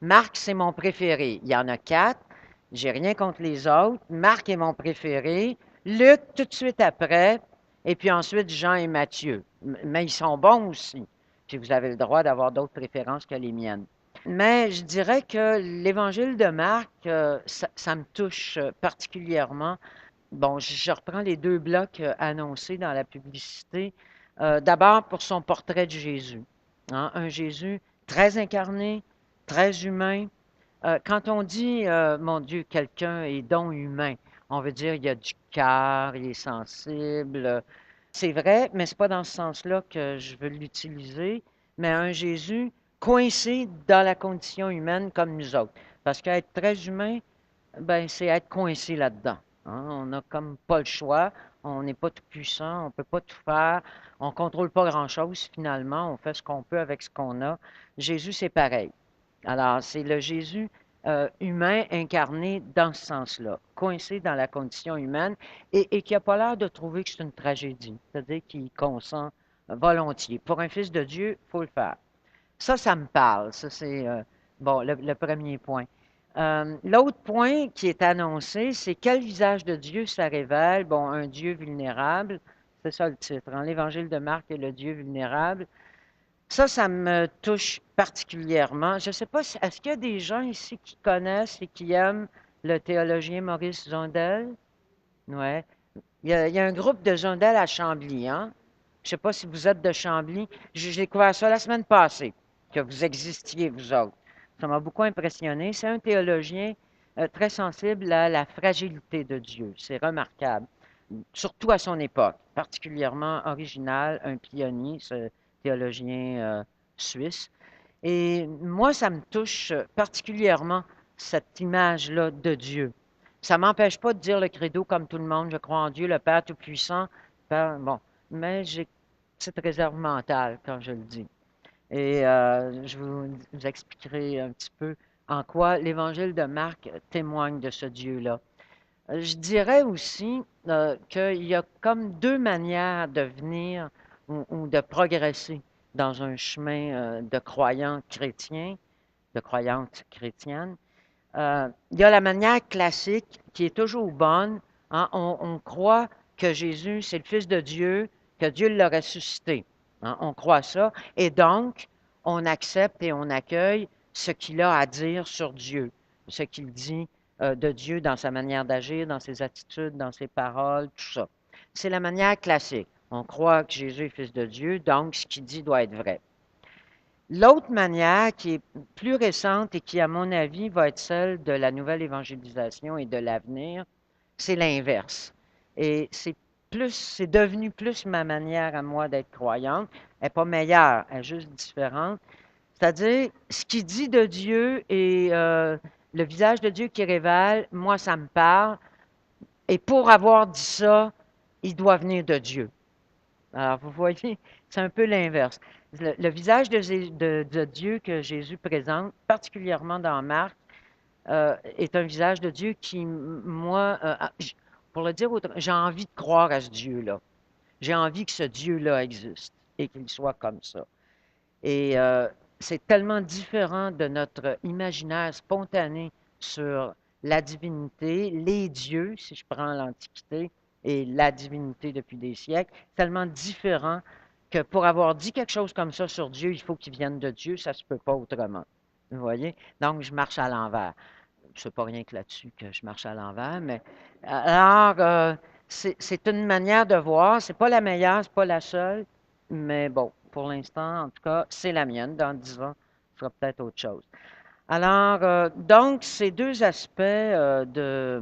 Marc, c'est mon préféré. Il y en a quatre. J'ai rien contre les autres. Marc est mon préféré. Luc, tout de suite après. Et puis ensuite, Jean et Matthieu. Mais ils sont bons aussi. Puis vous avez le droit d'avoir d'autres préférences que les miennes. Mais je dirais que l'évangile de Marc, ça me touche particulièrement. Bon, je reprends les deux blocs annoncés dans la publicité. D'abord pour son portrait de Jésus, hein, un Jésus très incarné, très humain. Quand on dit, mon Dieu, quelqu'un est donc humain, on veut dire il y a du cœur, il est sensible. C'est vrai, mais c'est pas dans ce sens-là que je veux l'utiliser, mais un Jésus coincé dans la condition humaine comme nous autres. Parce qu'être très humain, ben, c'est être coincé là-dedans. Hein. On n'a comme pas le choix. On n'est pas tout puissant, on ne peut pas tout faire. On ne contrôle pas grand-chose finalement. On fait ce qu'on peut avec ce qu'on a. Jésus, c'est pareil. Alors, c'est le Jésus humain incarné dans ce sens-là, coincé dans la condition humaine et qui n'a pas l'air de trouver que c'est une tragédie, c'est-à-dire qu'il consent volontiers. Pour un fils de Dieu, il faut le faire. Ça me parle. Ça, c'est bon, le premier point. L'autre point qui est annoncé, c'est quel visage de Dieu ça révèle? Bon, un Dieu vulnérable, c'est ça le titre. Hein? L'Évangile de Marc est le Dieu vulnérable. Ça me touche particulièrement. Je ne sais pas, est-ce qu'il y a des gens ici qui connaissent et qui aiment le théologien Maurice Zondel? Ouais. Il y a un groupe de Zondel à Chambly, hein? Je ne sais pas si vous êtes de Chambly. J'ai découvert ça la semaine passée, que vous existiez, vous autres. Ça m'a beaucoup impressionné. C'est un théologien très sensible à la fragilité de Dieu. C'est remarquable, surtout à son époque, particulièrement original, un pionnier, ce théologien suisse. Et moi, ça me touche particulièrement, cette image-là de Dieu. Ça ne m'empêche pas de dire le credo comme tout le monde, je crois en Dieu, le Père Tout-Puissant. Bon, mais j'ai une petite réserve mentale quand je le dis. Et je vous expliquerai un petit peu en quoi l'Évangile de Marc témoigne de ce Dieu-là. Je dirais aussi qu'il y a comme deux manières de venir ou de progresser dans un chemin de croyant chrétien, de croyante chrétienne. Il y a la manière classique qui est toujours bonne. Hein. On croit que Jésus, c'est le Fils de Dieu, que Dieu l'a ressuscité. Hein. On croit ça. Et donc, on accepte et on accueille ce qu'il a à dire sur Dieu, ce qu'il dit de Dieu dans sa manière d'agir, dans ses attitudes, dans ses paroles, tout ça. C'est la manière classique. On croit que Jésus est Fils de Dieu, donc ce qu'il dit doit être vrai. L'autre manière qui est plus récente et qui, à mon avis, va être celle de la nouvelle évangélisation et de l'avenir, c'est l'inverse. Et c'est devenu plus ma manière à moi d'être croyante. Elle n'est pas meilleure, elle est juste différente. C'est-à-dire, ce qui dit de Dieu et le visage de Dieu qui révèle, moi, ça me parle. Et pour avoir dit ça, il doit venir de Dieu. Alors, vous voyez, c'est un peu l'inverse. Le visage de Dieu que Jésus présente, particulièrement dans Marc, est un visage de Dieu qui, moi, pour le dire autrement, j'ai envie de croire à ce Dieu-là. J'ai envie que ce Dieu-là existe et qu'il soit comme ça. Et c'est tellement différent de notre imaginaire spontané sur la divinité, les dieux, si je prends l'Antiquité, et la divinité depuis des siècles, tellement différent que pour avoir dit quelque chose comme ça sur Dieu, il faut qu'il vienne de Dieu, ça ne se peut pas autrement. Vous voyez? Donc, je marche à l'envers. Je ne sais pas rien que là-dessus que je marche à l'envers, mais alors, c'est une manière de voir. C'est pas la meilleure, c'est pas la seule, mais bon, pour l'instant, en tout cas, c'est la mienne. Dans 10 ans, ce sera peut-être autre chose. Alors, donc, ces deux aspects de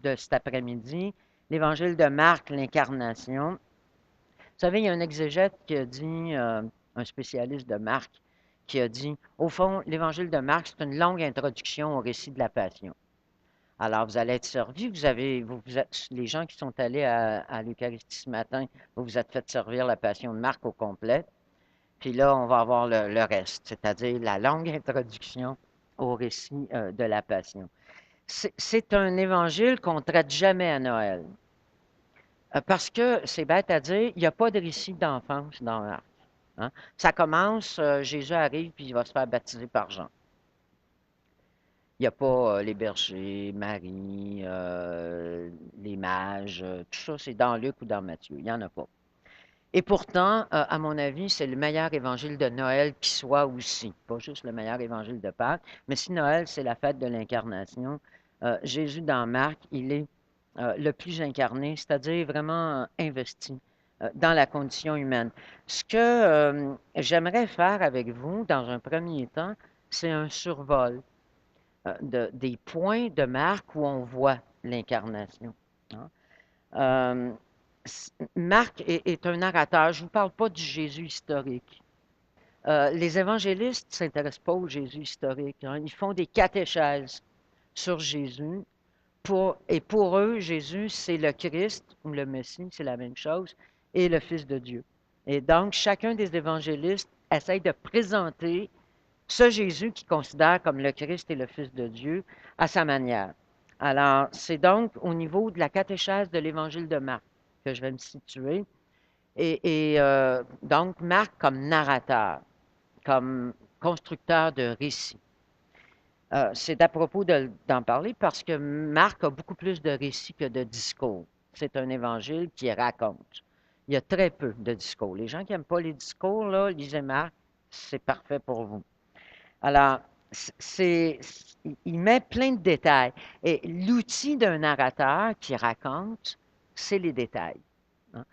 cet après-midi, l'Évangile de Marc, l'incarnation. Vous savez, il y a un exégète qui a dit, un spécialiste de Marc, qui a dit, au fond, l'Évangile de Marc, c'est une longue introduction au récit de la Passion. Alors, vous allez être servis. Les gens qui sont allés à l'Eucharistie ce matin, vous vous êtes fait servir la Passion de Marc au complet. Puis là, on va avoir le reste, c'est-à-dire la longue introduction au récit de la Passion. C'est un évangile qu'on ne traite jamais à Noël. Parce que, c'est bête à dire, il n'y a pas de récit d'enfance dans Marc. Hein. Ça commence, Jésus arrive, puis il va se faire baptiser par Jean. Il n'y a pas les bergers, Marie, les mages, tout ça, c'est dans Luc ou dans Matthieu. Il n'y en a pas. Et pourtant, à mon avis, c'est le meilleur évangile de Noël qui soit aussi. Pas juste le meilleur évangile de Pâques, mais si Noël, c'est la fête de l'incarnation, Jésus dans Marc, il est le plus incarné, c'est-à-dire vraiment investi dans la condition humaine. Ce que j'aimerais faire avec vous dans un premier temps, c'est un survol des points de Marc où on voit l'incarnation. Hein. Euh, Marc est un narrateur. Je ne vous parle pas du Jésus historique. Les évangélistes ne s'intéressent pas au Jésus historique. Hein. Ils font des catéchèses sur Jésus. Et pour eux, Jésus, c'est le Christ ou le Messie, c'est la même chose, et le Fils de Dieu. Et donc, chacun des évangélistes essaye de présenter ce Jésus qu'ils considèrent comme le Christ et le Fils de Dieu à sa manière. Alors, c'est donc au niveau de la catéchèse de l'Évangile de Marc que je vais me situer. Et donc, Marc comme narrateur, comme constructeur de récits. C'est à propos d'en parler parce que Marc a beaucoup plus de récits que de discours. C'est un évangile qui raconte. Il y a très peu de discours. Les gens qui n'aiment pas les discours, là, lisez Marc, c'est parfait pour vous. Alors, il met plein de détails. Et l'outil d'un narrateur qui raconte, c'est les détails. Hein.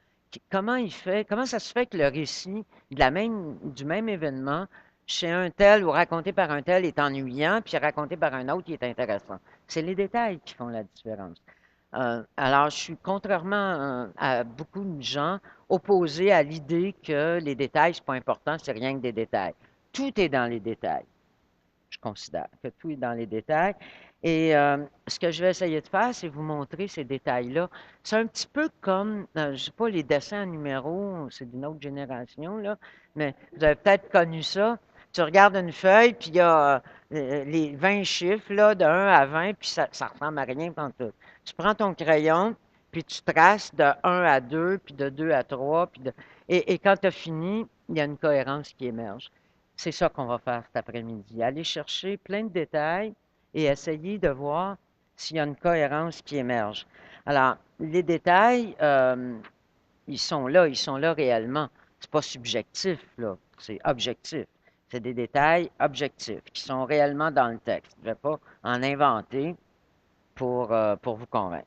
Comment il fait, comment ça se fait que le récit du même événement chez un tel ou raconté par un tel est ennuyant, puis raconté par un autre, il est intéressant. C'est les détails qui font la différence. Alors, je suis contrairement à beaucoup de gens opposé à l'idée que les détails, c'est pas important, c'est rien que des détails. Tout est dans les détails. Je considère que tout est dans les détails. Et ce que je vais essayer de faire, c'est vous montrer ces détails-là. C'est un petit peu comme, je ne sais pas, les dessins en numéros, c'est d'une autre génération, là, mais vous avez peut-être connu ça. Tu regardes une feuille, puis il y a les 20 chiffres, là, de 1 à 20, puis ça ressemble à rien tout. Tu prends ton crayon, puis tu traces de 1 à 2, puis de 2 à 3, et quand tu as fini, il y a une cohérence qui émerge. C'est ça qu'on va faire cet après-midi. Aller chercher plein de détails et essayer de voir s'il y a une cohérence qui émerge. Alors, les détails, ils sont là réellement. C'est pas subjectif, là, c'est objectif. C'est des détails objectifs qui sont réellement dans le texte. Je ne vais pas en inventer pour vous convaincre.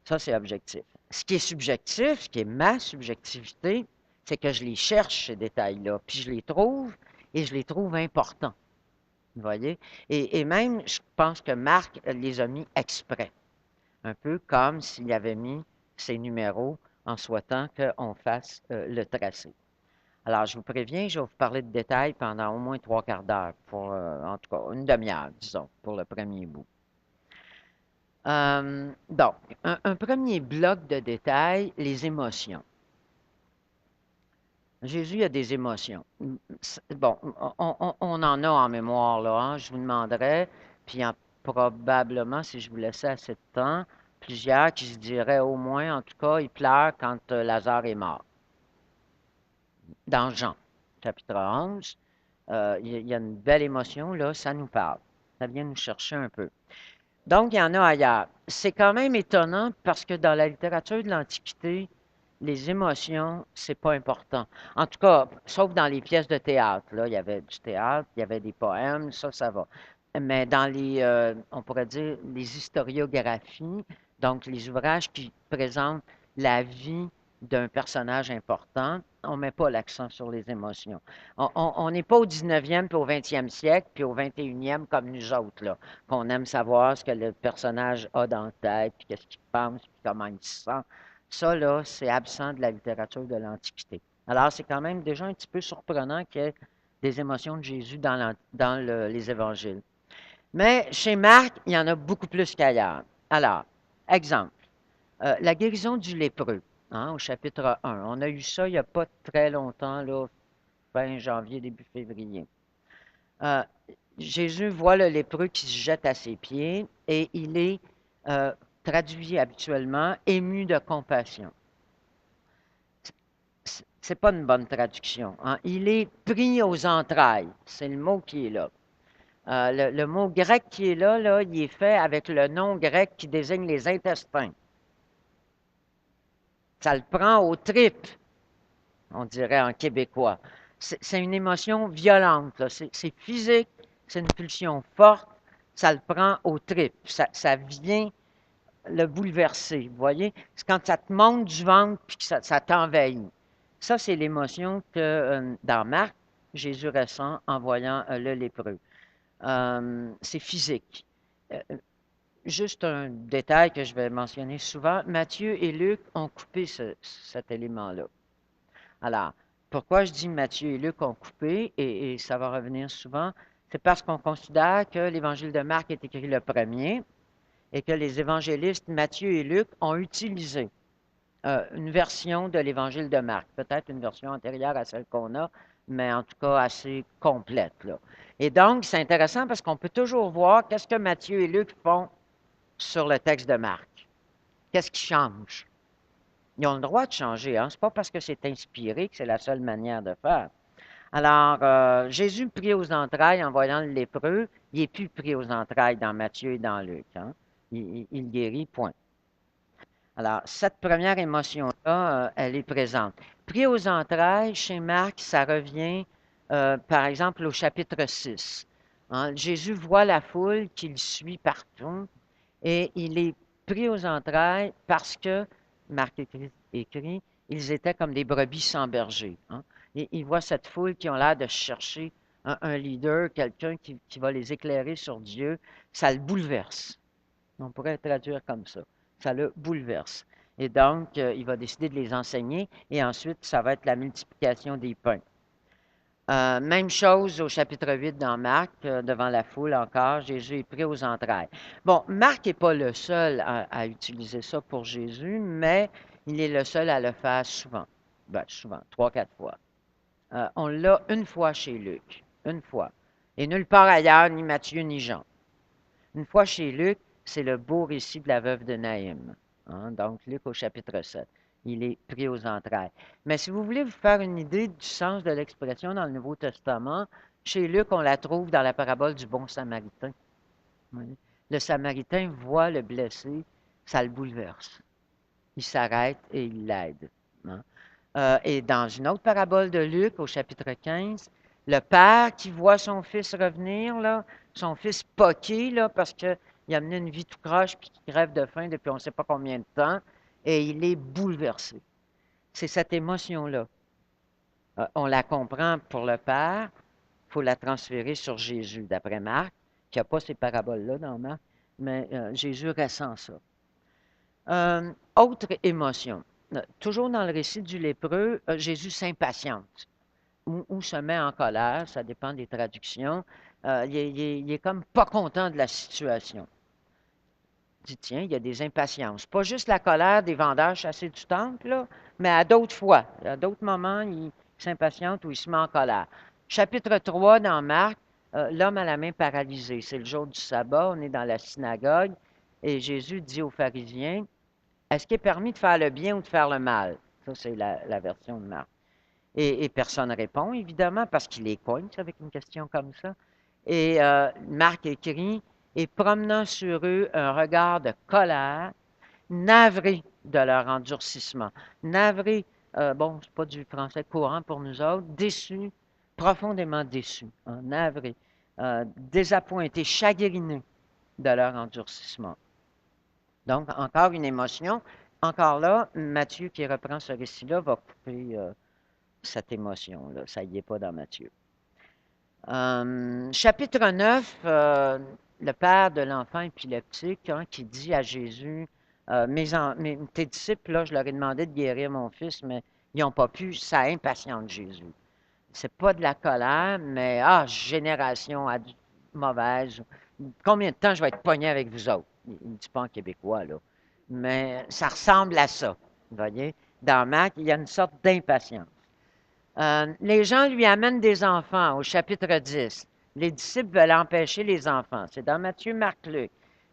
Ça, c'est objectif. Ce qui est subjectif, ce qui est ma subjectivité, c'est que je les cherche, ces détails-là, puis je les trouve et je les trouve importants. Vous voyez? Et même, je pense que Marc les a mis exprès. Un peu comme s'il avait mis ces numéros en souhaitant qu'on fasse le tracé. Alors, je vous préviens, je vais vous parler de détails pendant au moins 3/4 d'heure, en tout cas une demi-heure, disons, pour le premier bout. Donc, un premier bloc de détails, les émotions. Jésus a des émotions. Bon, on en a en mémoire, là, hein, je vous demanderais, puis probablement, si je vous laissais assez de temps, plusieurs qui se diraient au moins, en tout cas, il pleure quand Lazare est mort. Dans Jean, chapitre 11, il y a une belle émotion, là, ça nous parle. Ça vient nous chercher un peu. Donc, il y en a ailleurs. C'est quand même étonnant parce que dans la littérature de l'Antiquité, les émotions, c'est pas important. En tout cas, sauf dans les pièces de théâtre. Là, il y avait du théâtre, il y avait des poèmes, ça va. Mais dans on pourrait dire, les historiographies, donc les ouvrages qui présentent la vie d'un personnage important, on ne met pas l'accent sur les émotions. On n'est pas au 19e puis au 20e siècle, puis au 21e comme nous autres, là, qu'on aime savoir ce que le personnage a dans la tête, puis qu'est-ce qu'il pense, puis comment il se sent. Ça, là, c'est absent de la littérature de l'Antiquité. Alors, c'est quand même déjà un petit peu surprenant qu'il y ait des émotions de Jésus dans les évangiles. Mais chez Marc, il y en a beaucoup plus qu'ailleurs. Alors, exemple, la guérison du lépreux, hein, au chapitre 1. On a eu ça il n'y a pas très longtemps, là, fin janvier, début février. Euh, Jésus voit le lépreux qui se jette à ses pieds et il est euh, traduit habituellement ému de compassion. C'est pas une bonne traduction. Hein. Il est pris aux entrailles. C'est le mot qui est là. Le mot grec qui est là, il est fait avec le nom grec qui désigne les intestins. Ça le prend aux tripes, on dirait en québécois. C'est une émotion violente, là. C'est physique, c'est une pulsion forte, ça le prend aux tripes. Ça vient le bouleverser, vous voyez? C'est quand ça te monte du ventre puis que ça t'envahit. Ça, c'est l'émotion que dans Marc, Jésus ressent en voyant le lépreux. C'est physique. Euh, Juste un détail que je vais mentionner souvent, Matthieu et Luc ont coupé cet élément-là. Alors, pourquoi je dis Matthieu et Luc ont coupé, et ça va revenir souvent, c'est parce qu'on considère que l'évangile de Marc est écrit le premier et que les évangélistes Matthieu et Luc ont utilisé une version de l'évangile de Marc, peut-être une version antérieure à celle qu'on a, mais en tout cas assez complète, là. Et donc, c'est intéressant parce qu'on peut toujours voir qu'est-ce que Matthieu et Luc font sur le texte de Marc. Qu'est-ce qui change? Ils ont le droit de changer, hein? Ce n'est pas parce que c'est inspiré que c'est la seule manière de faire. Alors, Jésus prie aux entrailles en voyant le lépreux. Il n'est plus pris aux entrailles dans Matthieu et dans Luc, hein? Il guérit, point. Alors, cette première émotion-là, elle est présente. Pris aux entrailles, chez Marc, ça revient, par exemple, au chapitre 6. Hein. Jésus voit la foule qu'il suit partout et il est pris aux entrailles parce que, Marc écrit, ils étaient comme des brebis sans berger. Hein. Et il voit cette foule qui ont l'air de chercher un leader, quelqu'un qui va les éclairer sur Dieu. Ça le bouleverse. On pourrait traduire comme ça. Ça le bouleverse. Et donc, il va décider de les enseigner et ensuite, ça va être la multiplication des pains. Même chose au chapitre 8 dans Marc, devant la foule encore, Jésus est pris aux entrailles. Bon, Marc n'est pas le seul à utiliser ça pour Jésus, mais il est le seul à le faire souvent. Ben, souvent, trois, quatre fois. On l'a une fois chez Luc, une fois. Et nulle part ailleurs, ni Matthieu, ni Jean. Une fois chez Luc, c'est le beau récit de la veuve de Naïm. Hein, donc, Luc au chapitre 7. Il est pris aux entrailles. Mais si vous voulez vous faire une idée du sens de l'expression dans le Nouveau Testament, chez Luc, on la trouve dans la parabole du bon Samaritain. Oui. Le Samaritain voit le blessé, ça le bouleverse. Il s'arrête et il l'aide. Hein. Et dans une autre parabole de Luc, au chapitre 15, le père qui voit son fils revenir, là, son fils poqué, là, parce qu'il a mené une vie tout croche puis qu'il crève de faim depuis on ne sait pas combien de temps, et il est bouleversé. C'est cette émotion-là. On la comprend pour le père, il faut la transférer sur Jésus, d'après Marc, qui n'a pas ces paraboles-là dans Marc, mais Jésus ressent ça. Autre émotion. Toujours dans le récit du lépreux, Jésus s'impatiente ou se met en colère, ça dépend des traductions. Il est comme pas content de la situation. Il dit, tiens, il y a des impatiences. Pas juste la colère des vendeurs chassés du temple, là, mais à d'autres fois, à d'autres moments, il s'impatiente ou il se met en colère. Chapitre 3 dans Marc, l'homme à la main paralysée. C'est le jour du sabbat, on est dans la synagogue, et Jésus dit aux pharisiens, est-ce qu'il est permis de faire le bien ou de faire le mal? Ça, c'est la version de Marc. Et personne ne répond, évidemment, parce qu'il les cogne avec une question comme ça. Et Marc écrit, et promenant sur eux un regard de colère, navré de leur endurcissement. Navré, bon, c'est pas du français courant pour nous autres, déçu, profondément déçu, hein, navré, désappointé, chagriné de leur endurcissement. Donc, encore une émotion. Encore là, Matthieu qui reprend ce récit-là va couper cette émotion-là. Ça n'y est pas dans Matthieu. Chapitre 9, le père de l'enfant épileptique hein, qui dit à Jésus, tes disciples, là, je leur ai demandé de guérir mon fils, mais ils n'ont pas pu, ça impatiente Jésus. C'est pas de la colère, mais génération mauvaise. Combien de temps je vais être pogné avec vous autres? Il ne dit pas en québécois, là. Mais ça ressemble à ça. Vous voyez? Dans Marc, il y a une sorte d'impatience. Les gens lui amènent des enfants au chapitre 10. Les disciples veulent empêcher les enfants. C'est dans Matthieu, Marc, Luc.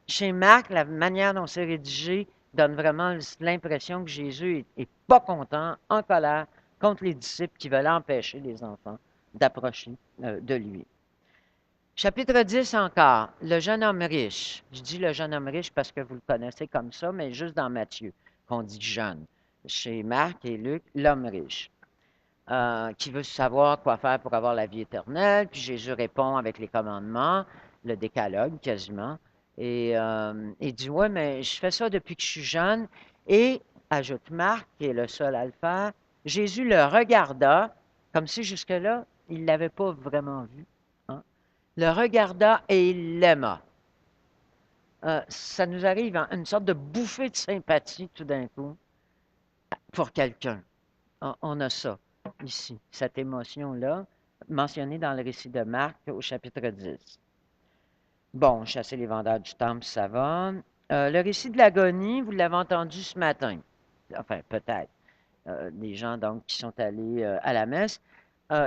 Chez Marc, la manière dont c'est rédigé donne vraiment l'impression que Jésus est pas content, en colère, contre les disciples qui veulent empêcher les enfants d'approcher de lui. Chapitre 10 encore, le jeune homme riche. Je dis le jeune homme riche parce que vous le connaissez comme ça, mais juste dans Matthieu, qu'on dit jeune. Chez Marc et Luc, l'homme riche, qui veut savoir quoi faire pour avoir la vie éternelle. Puis Jésus répond avec les commandements, le décalogue quasiment. Et il dit, ouais, mais je fais ça depuis que je suis jeune. Et, ajoute Marc, qui est le seul à le faire, Jésus le regarda, comme si jusque-là, il ne l'avait pas vraiment vu, hein, le regarda et il l'aima. Ça nous arrive en une sorte de bouffée de sympathie tout d'un coup pour quelqu'un. On a ça ici, cette émotion-là, mentionnée dans le récit de Marc au chapitre 10. Bon, chasser les vendeurs du temple, ça va. Le récit de l'agonie, vous l'avez entendu ce matin. Enfin, peut-être. Des gens donc qui sont allés à la messe.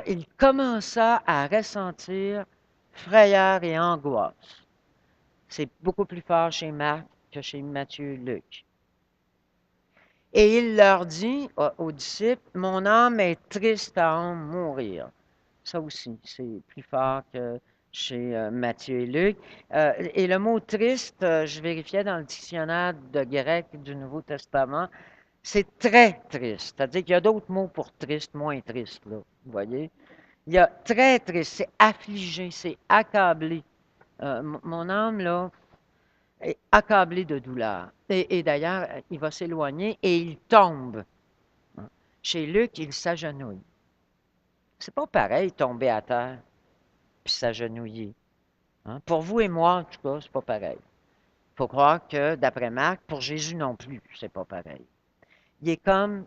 Il commença à ressentir frayeur et angoisse. C'est beaucoup plus fort chez Marc que chez Matthieu et Luc. Et il leur dit aux disciples, mon âme est triste à en mourir. Ça aussi, c'est plus fort que chez Matthieu et Luc. Et le mot triste, je vérifiais dans le dictionnaire de grec du Nouveau Testament, c'est très triste. C'est-à-dire qu'il y a d'autres mots pour triste, moins triste, là. Vous voyez? Il y a très triste, c'est affligé, c'est accablé. Mon âme, là, est accablé de douleur. Et d'ailleurs, il va s'éloigner et il tombe. Hein. Chez Luc, il s'agenouille. C'est pas pareil, tomber à terre puis s'agenouiller. Hein. Pour vous et moi, en tout cas, c'est pas pareil. Il faut croire que, d'après Marc, pour Jésus non plus, c'est pas pareil. Il est comme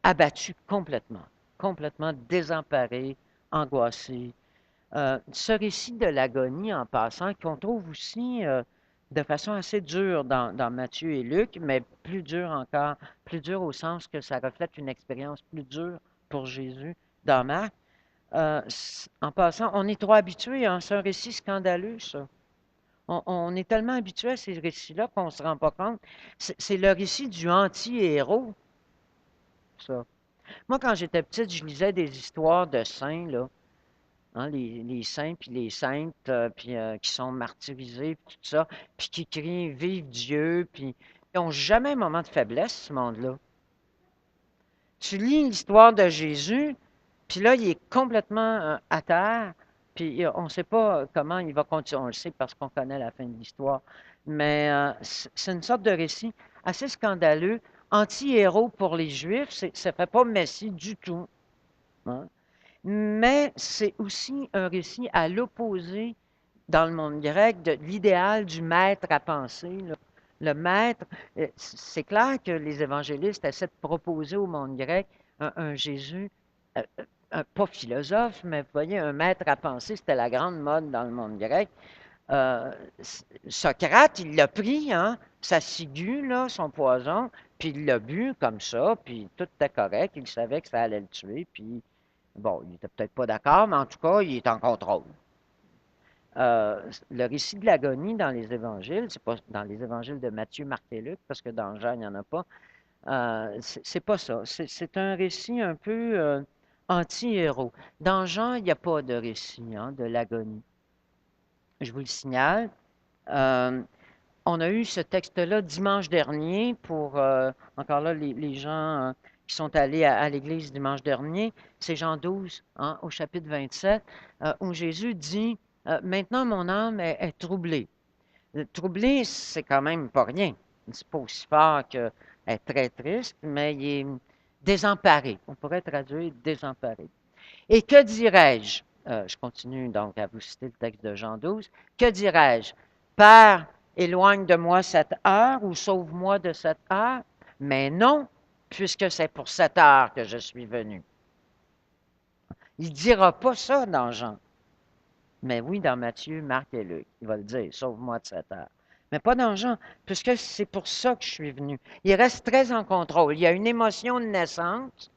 abattu complètement, complètement désemparé, angoissé. Ce récit de l'agonie, en passant, qu'on trouve aussi de façon assez dure dans Matthieu et Luc, mais plus dur encore, plus dur au sens que ça reflète une expérience plus dure pour Jésus dans Marc. En passant, on est trop habitué, hein, c'est un récit scandaleux, ça. On est tellement habitué à ces récits-là qu'on ne se rend pas compte. C'est le récit du anti-héros, ça. Moi, quand j'étais petite, je lisais des histoires de saints, là. Hein, les saints puis les saintes, puis qui sont martyrisés, puis tout ça, puis qui crient Vive Dieu, puis ils n'ont jamais un moment de faiblesse, ce monde-là. Tu lis l'histoire de Jésus, puis là, il est complètement à terre, puis on ne sait pas comment il va continuer. On le sait parce qu'on connaît la fin de l'histoire, mais c'est une sorte de récit assez scandaleux, anti-héros pour les Juifs, ça ne fait pas Messie du tout. Hein. Mais c'est aussi un récit à l'opposé dans le monde grec de l'idéal du maître à penser. Là. Le maître, c'est clair que les évangélistes essaient de proposer au monde grec un Jésus, euh, pas philosophe, mais vous voyez, un maître à penser, c'était la grande mode dans le monde grec. Euh, Socrate, il l'a pris, hein, sa ciguë, là, son poison, puis il l'a bu comme ça, puis tout était correct, il savait que ça allait le tuer, puis bon, il n'était peut-être pas d'accord, mais en tout cas, il est en contrôle. Le récit de l'agonie dans les évangiles, c'est pas dans les évangiles de Matthieu, Marc et Luc, parce que dans Jean, il n'y en a pas. C'est pas ça. C'est un récit un peu anti-héros. Dans Jean, il n'y a pas de récit hein, de l'agonie. Je vous le signale. Euh, on a eu ce texte-là dimanche dernier pour, encore là, les gens qui sont allés à l'église dimanche dernier. C'est Jean 12, hein, au chapitre 27, où Jésus dit maintenant mon âme est troublée. Troublé, c'est quand même pas rien. C'est pas aussi fort qu'être très triste, mais il est désemparé. On pourrait traduire désemparé. Et que dirais-je? Je continue donc à vous citer le texte de Jean 12. Que dirais-je? Père, éloigne de moi cette heure ou sauve-moi de cette heure? Mais non, puisque c'est pour cette heure que je suis venu. Il ne dira pas ça dans Jean. Mais oui, dans Matthieu, Marc et Luc, il va le dire, sauve-moi de cette heure. Mais pas dans Jean, puisque c'est pour ça que je suis venu. Il reste très en contrôle. Il y a une émotion de naissance,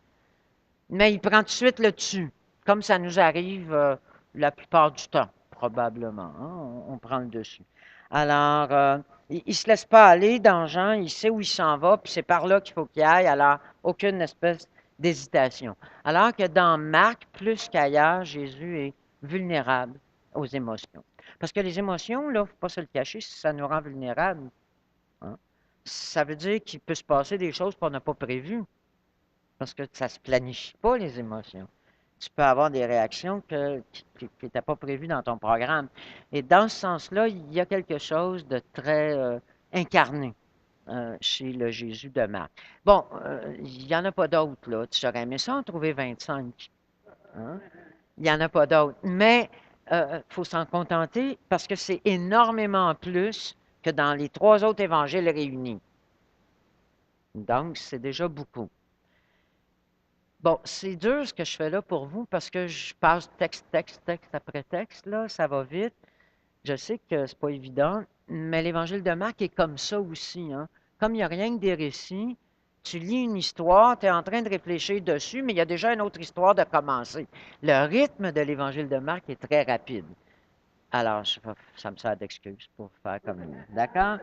mais il prend tout de suite le dessus, comme ça nous arrive la plupart du temps, probablement. Hein, on prend le dessus. Alors, il ne se laisse pas aller dans Jean, il sait où il s'en va, puis c'est par là qu'il faut qu'il aille, alors aucune espèce d'hésitation. Alors que dans Marc, plus qu'ailleurs, Jésus est vulnérable aux émotions. Parce que les émotions, là, il ne faut pas se le cacher, ça nous rend vulnérables. Hein. Ça veut dire qu'il peut se passer des choses qu'on n'a pas prévues. Parce que ça ne se planifie pas, les émotions. Tu peux avoir des réactions qui n'étaient pas prévues dans ton programme. Et dans ce sens-là, il y a quelque chose de très incarné chez le Jésus de Marc. Bon, il n'y en a pas d'autres, là. Tu aurais aimé ça en trouver 25. Hein? Il n'y en a pas d'autres. Mais il faut s'en contenter parce que c'est énormément plus que dans les trois autres évangiles réunis. Donc, c'est déjà beaucoup. Bon, c'est dur ce que je fais là pour vous parce que je passe texte, texte, texte après texte, là, ça va vite. Je sais que c'est pas évident, mais l'Évangile de Marc est comme ça aussi, hein. Comme il n'y a rien que des récits, tu lis une histoire, tu es en train de réfléchir dessus, mais il y a déjà une autre histoire de commencer. Le rythme de l'Évangile de Marc est très rapide. Alors, ça me sert d'excuse pour faire comme... D'accord?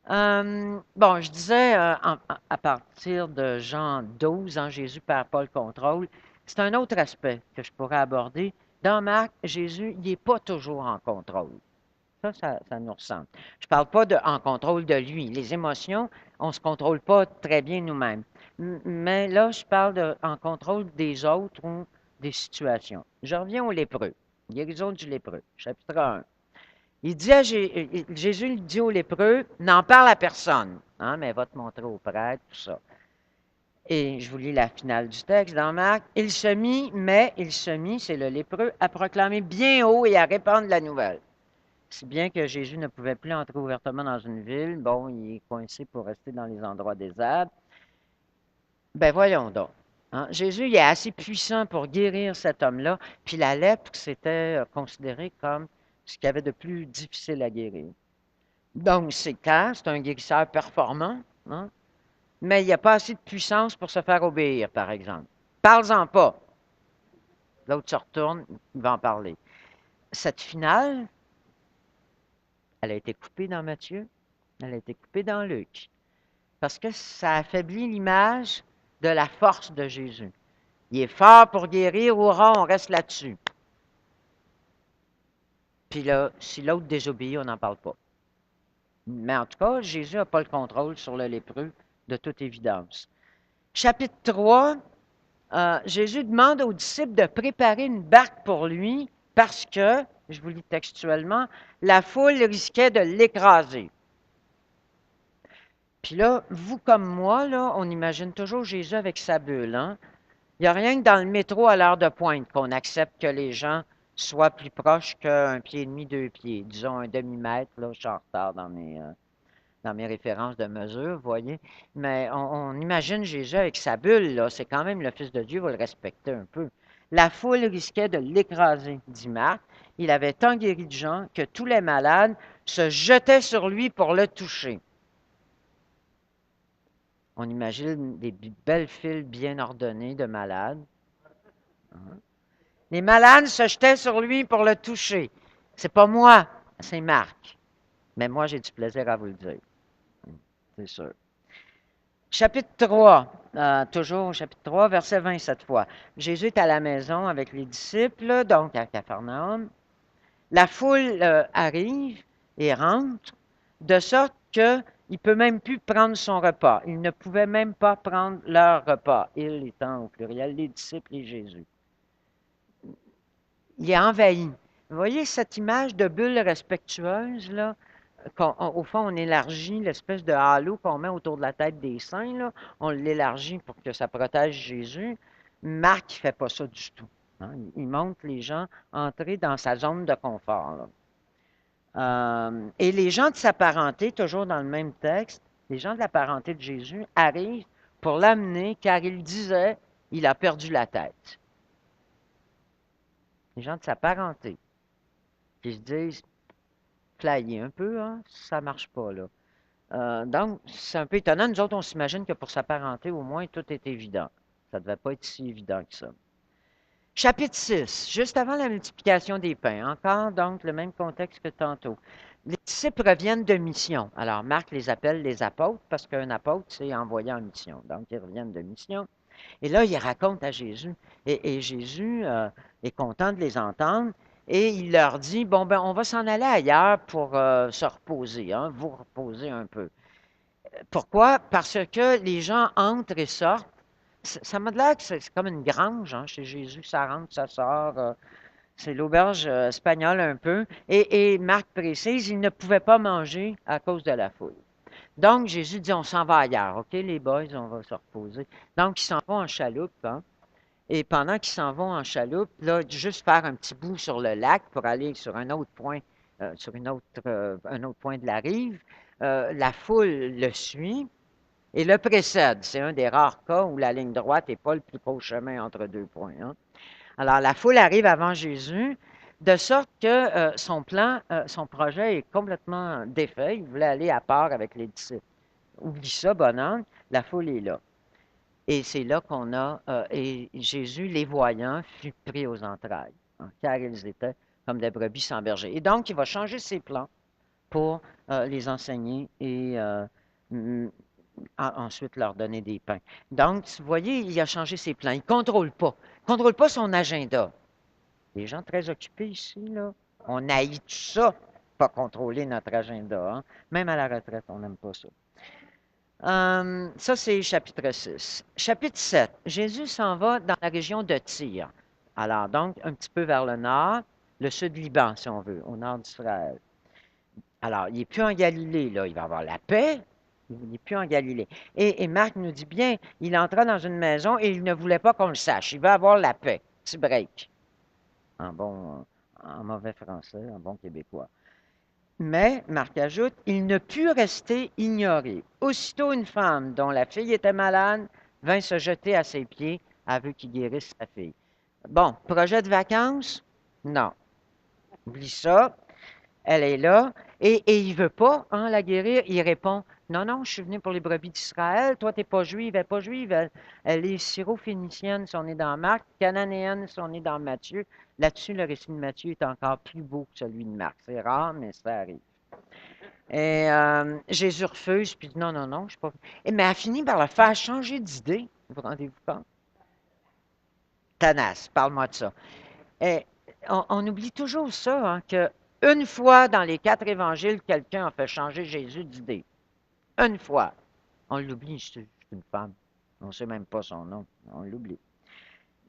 Bon, je disais à partir de Jean 12, en Jésus perd pas le contrôle. C'est un autre aspect que je pourrais aborder. Dans Marc, Jésus, il n'est pas toujours en contrôle. Ça nous ressemble. Je ne parle pas de en contrôle de lui. Les émotions, on ne se contrôle pas très bien nous-mêmes. Mais là, je parle de en contrôle des autres ou des situations. Je reviens au lépreux. Guérison du lépreux, chapitre 1. Jésus lui dit au lépreux, n'en parle à personne, hein, mais va te montrer au prêtre, tout ça. Et je vous lis la finale du texte dans Marc. Il se mit, c'est le lépreux, à proclamer bien haut et à répandre la nouvelle. Si bien que Jésus ne pouvait plus entrer ouvertement dans une ville, bon, il est coincé pour rester dans les endroits déserts. Ben voyons donc. Hein. Jésus il est assez puissant pour guérir cet homme-là, puis la lèpre, c'était considéré comme ce qu'il y avait de plus difficile à guérir. Donc, c'est clair, c'est un guérisseur performant, hein, mais il n'y a pas assez de puissance pour se faire obéir, par exemple. Parle-en pas. L'autre se retourne, il va en parler. Cette finale, elle a été coupée dans Matthieu, elle a été coupée dans Luc, parce que ça affaiblit l'image de la force de Jésus. Il est fort pour guérir, hurrah, on reste là-dessus. Puis là, si l'autre désobéit, on n'en parle pas. Mais en tout cas, Jésus n'a pas le contrôle sur le lépreux, de toute évidence. Chapitre 3, Jésus demande aux disciples de préparer une barque pour lui parce que, je vous lis textuellement, la foule risquait de l'écraser. Puis là, vous comme moi, là, on imagine toujours Jésus avec sa bulle. Hein? Il n'y a rien que dans le métro à l'heure de pointe qu'on accepte que les gens soient plus proches qu'un pied et demi, 2 pieds. Disons un demi-mètre, là, je suis en retard dans mes références de mesure, vous voyez. Mais on imagine Jésus avec sa bulle, là. C'est quand même le Fils de Dieu, il va le respecter un peu. La foule risquait de l'écraser, dit Marc. Il avait tant guéri de gens que tous les malades se jetaient sur lui pour le toucher. On imagine des belles files bien ordonnées de malades. Hein. Les malades se jetaient sur lui pour le toucher. C'est pas moi, c'est Marc. Mais moi, j'ai du plaisir à vous le dire. C'est sûr. Chapitre 3, toujours chapitre 3, verset 20 cette fois. Jésus est à la maison avec les disciples, donc à Capharnaüm. La foule arrive et rentre, de sorte qu'il ne peut même plus prendre son repas. Il ne pouvait même pas prendre leur repas. Il étant au pluriel, les disciples et Jésus. Il est envahi. Vous voyez cette image de bulle respectueuse, là? Au fond, on élargit l'espèce de halo qu'on met autour de la tête des saints, là. On l'élargit pour que ça protège Jésus. Marc ne fait pas ça du tout. Hein. Il montre les gens entrer dans sa zone de confort. Là. Et les gens de sa parenté, toujours dans le même texte, les gens de la parenté de Jésus arrivent pour l'amener car il disait il a perdu la tête. Les gens de sa parenté qui se disent flyés un peu, hein, ça ne marche pas là. Donc, c'est un peu étonnant. Nous autres, on s'imagine que pour sa parenté, au moins, tout est évident. Ça ne devait pas être si évident que ça. Chapitre 6, juste avant la multiplication des pains. Encore, donc, le même contexte que tantôt. Les disciples reviennent de mission. Alors, Marc les appelle les apôtres parce qu'un apôtre, c'est envoyé en mission. Donc, ils reviennent de mission. Et là, ils racontent à Jésus. Et Jésus est content de les entendre. Et il leur dit, bon, ben, on va s'en aller ailleurs pour se reposer, hein, vous reposer un peu. Pourquoi? Parce que les gens entrent et sortent. Ça m'a l'air que c'est comme une grange, hein, chez Jésus, ça rentre, ça sort. C'est l'auberge espagnole un peu. Et Marc précise, ils ne pouvaient pas manger à cause de la foule. Donc, Jésus dit, on s'en va ailleurs, OK, les boys, on va se reposer. Donc, ils s'en vont en chaloupe, hein. Et pendant qu'ils s'en vont en chaloupe, là, juste faire un petit bout sur le lac pour aller sur un autre point, un autre point de la rive, la foule le suit et le précède. C'est un des rares cas où la ligne droite n'est pas le plus beau chemin entre deux points, hein. Alors, la foule arrive avant Jésus, de sorte que son plan, son projet est complètement défait. Il voulait aller à part avec les disciples. Oublie ça, bonhomme, la foule est là. Et c'est là qu'on a, et Jésus, les voyant, fut pris aux entrailles, hein, car ils étaient comme des brebis sans berger. Et donc, il va changer ses plans pour les enseigner et ensuite leur donner des pains. Donc, vous voyez, il a changé ses plans. Il ne contrôle pas. Il ne contrôle pas son agenda. Les gens très occupés ici, là, on haït tout ça, pas contrôler notre agenda, hein. Même à la retraite, on n'aime pas ça. Ça, c'est chapitre 6. Chapitre 7. Jésus s'en va dans la région de Tyr. Alors, donc, un petit peu vers le nord, le sud Liban, si on veut, au nord d'Israël. Alors, il n'est plus en Galilée, là. Il va avoir la paix. Il n'est plus en Galilée. Et Marc nous dit bien, il entra dans une maison et il ne voulait pas qu'on le sache. Il va avoir la paix. Petit break. En bon, en mauvais français, en bon québécois. Mais, Marc ajoute, il ne put rester ignoré. Aussitôt, une femme dont la fille était malade vint se jeter à ses pieds, elle veut qu'il guérisse sa fille. Bon, projet de vacances? Non. Oublie ça. Elle est là. Et il ne veut pas hein, la guérir. Il répond, non, non, je suis venu pour les brebis d'Israël. Toi, tu n'es pas juive. Elle n'est pas juive. Elle est syro-phénicienne si on est dans Marc, cananéenne si on est dans Matthieu. Là-dessus, le récit de Matthieu est encore plus beau que celui de Marc. C'est rare, mais ça arrive. Et Jésus refuse, puis dit non, non, non, je ne suis pas. Mais elle finit par le faire changer d'idée. Vous rendez-vous compte? Tanas, parle-moi de ça. Et on oublie toujours ça, hein, que une fois dans les 4 évangiles, quelqu'un a fait changer Jésus d'idée. Une fois. On l'oublie, c'est une femme. On ne sait même pas son nom. On l'oublie.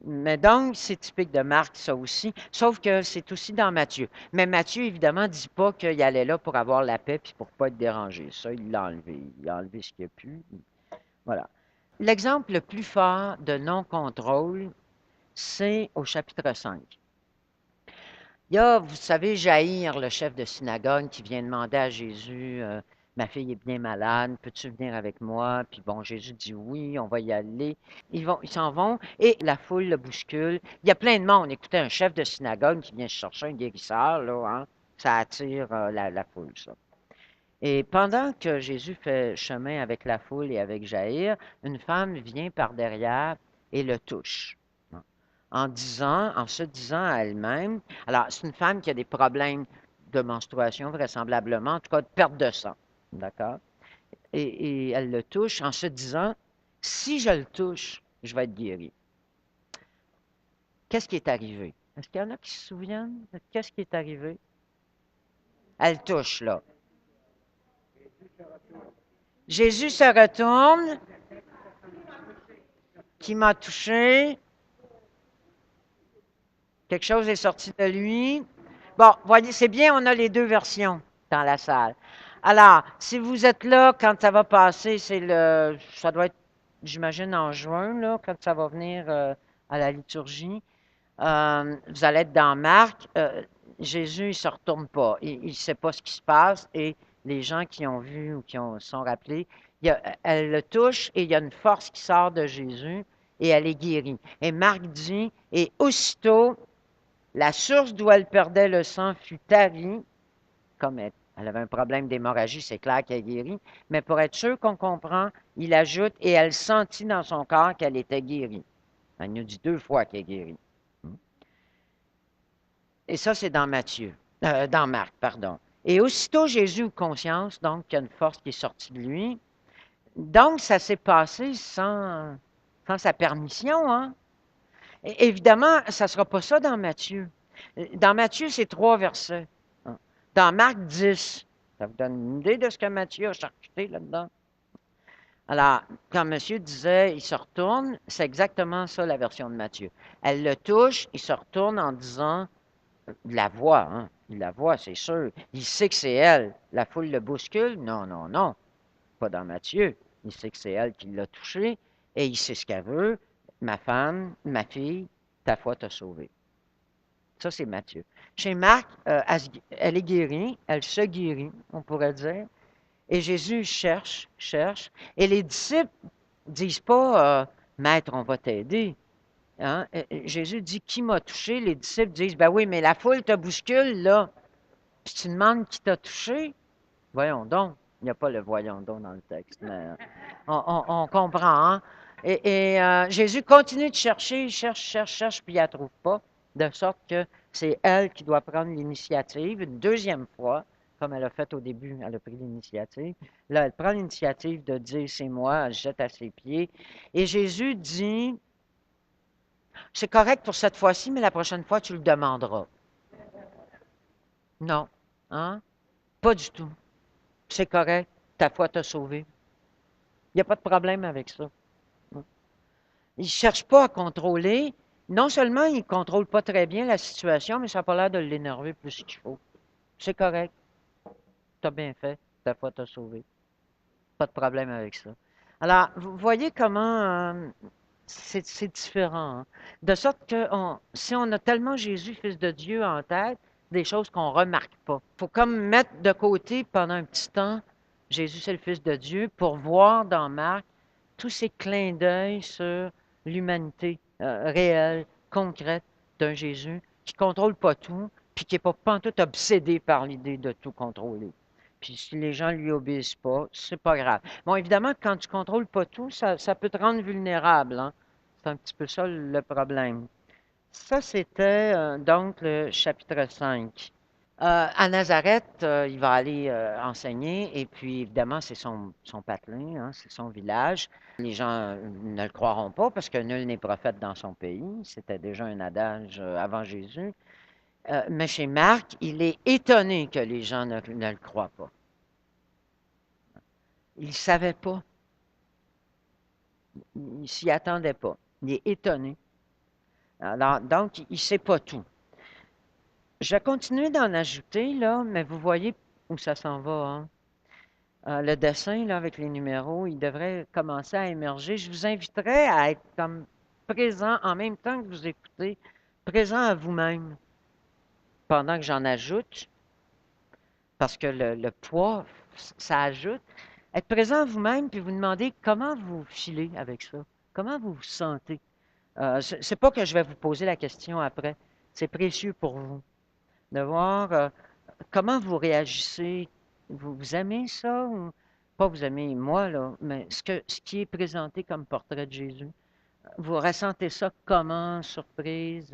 Mais donc, c'est typique de Marc, ça aussi, sauf que c'est aussi dans Matthieu. Mais Matthieu, évidemment, ne dit pas qu'il allait là pour avoir la paix puis pour ne pas être dérangé. Ça, il l'a enlevé. Il a enlevé ce qu'il a pu. Voilà. L'exemple le plus fort de non-contrôle, c'est au chapitre 5. Il y a, vous savez, Jaïr, le chef de synagogue, qui vient demander à Jésus, ma fille est bien malade, peux-tu venir avec moi? Puis bon, Jésus dit oui, on va y aller. Ils s'en vont et la foule le bouscule. Il y a plein de monde. Écoutez, un chef de synagogue qui vient chercher un guérisseur, là, hein, ça attire la foule, ça. Et pendant que Jésus fait chemin avec la foule et avec Jaïr, une femme vient par derrière et le touche en se disant à elle-même, alors c'est une femme qui a des problèmes de menstruation vraisemblablement, en tout cas de perte de sang, d'accord? Et elle le touche en se disant, si je le touche, je vais être guérie. Qu'est-ce qui est arrivé? Est-ce qu'il y en a qui se souviennent de qu'est-ce qui est arrivé? Elle touche, là. Jésus se retourne, qui m'a touché, quelque chose est sorti de lui. Bon, voyez, c'est bien, on a les deux versions dans la salle. Alors, si vous êtes là quand ça va passer, ça doit être, j'imagine, en juin, là, quand ça va venir à la liturgie. Vous allez être dans Marc. Jésus, il ne se retourne pas. Il ne sait pas ce qui se passe. Et les gens qui ont vu ou qui sont rappelés, elle le touche et il y a une force qui sort de Jésus et elle est guérie. Et Marc dit, et aussitôt, la source d'où elle perdait le sang fut tarie, comme elle avait un problème d'hémorragie, c'est clair qu'elle est guérie, mais pour être sûr qu'on comprend, il ajoute, et elle sentit dans son corps qu'elle était guérie. Elle nous dit 2 fois qu'elle est guérie. Et ça, c'est dans dans Marc, pardon. Et aussitôt Jésus eut conscience, donc, qu'il y a une force qui est sortie de lui. Donc, ça s'est passé sans sa permission, hein? Et évidemment, ça ne sera pas ça dans Matthieu. Dans Matthieu, c'est 3 versets. Hein. Dans Marc, 10. Ça vous donne une idée de ce que Matthieu a charcuté là-dedans? Alors, quand monsieur disait, il se retourne, c'est exactement ça la version de Matthieu. Elle le touche, il se retourne en disant, il la voit, hein? Il la voit, c'est sûr. Il sait que c'est elle. La foule le bouscule? Non, non, non. Pas dans Matthieu. Il sait que c'est elle qui l'a touché et il sait ce qu'elle veut. Ma femme, ma fille, ta foi t'a sauvé. Ça, c'est Matthieu. Chez Marc, elle est guérie, elle se guérit, on pourrait dire. Et Jésus cherche, cherche. Et les disciples disent pas, Maître, on va t'aider. Hein? Jésus dit, qui m'a touché? Les disciples disent, ben oui, mais la foule te bouscule, là. Puis tu demandes qui t'a touché? Voyons donc. Il n'y a pas le voyons donc dans le texte, mais on comprend. Hein? Jésus continue de chercher, il cherche, cherche, cherche, puis il ne la trouve pas, de sorte que c'est elle qui doit prendre l'initiative une deuxième fois, comme elle a fait au début, elle a pris l'initiative. Là, elle prend l'initiative de dire c'est moi, elle se jette à ses pieds. Et Jésus dit, c'est correct pour cette fois-ci, mais la prochaine fois, tu le demanderas. Non. Hein? Pas du tout. C'est correct, ta foi t'a sauvé. Il n'y a pas de problème avec ça. Il ne cherche pas à contrôler. Non seulement il ne contrôle pas très bien la situation, mais ça n'a pas l'air de l'énerver plus qu'il faut. C'est correct, tu as bien fait, ta foi t'a sauvé. Pas de problème avec ça. Alors, vous voyez comment c'est différent. Hein? De sorte que si on a tellement Jésus, Fils de Dieu, en tête, des choses qu'on ne remarque pas. Il faut comme mettre de côté pendant un petit temps Jésus, c'est le Fils de Dieu, pour voir dans Marc tous ces clins d'œil sur l'humanité réelle, concrète d'un Jésus qui ne contrôle pas tout, puis qui n'est pas tout obsédé par l'idée de tout contrôler. Puis si les gens ne lui obéissent pas, c'est pas grave. Bon, évidemment, quand tu ne contrôles pas tout, ça peut te rendre vulnérable. Hein? C'est un petit peu ça le problème. Ça, c'était donc le chapitre 5. À Nazareth, il va aller enseigner et puis évidemment, c'est son patelin, hein, c'est son village. Les gens ne le croiront pas parce que nul n'est prophète dans son pays. C'était déjà un adage avant Jésus. Mais chez Marc, il est étonné que les gens ne le croient pas. Il ne savait pas. Il ne s'y attendait pas. Il est étonné. Alors, donc, il ne sait pas tout. Je vais continuer d'en ajouter, là, mais vous voyez où ça s'en va. Hein? Le dessin, là, avec les numéros, il devrait commencer à émerger. Je vous inviterais à être comme présent en même temps que vous écoutez, présent à vous-même pendant que j'en ajoute, parce que le poids, ça ajoute. Être présent à vous-même, puis vous demander comment vous filez avec ça, comment vous vous sentez. C'est pas que je vais vous poser la question après, c'est précieux pour vous de voir comment vous réagissez. Vous aimez ça ou pas vous aimez moi, là, mais ce qui est présenté comme portrait de Jésus. Vous ressentez ça comment, surprise?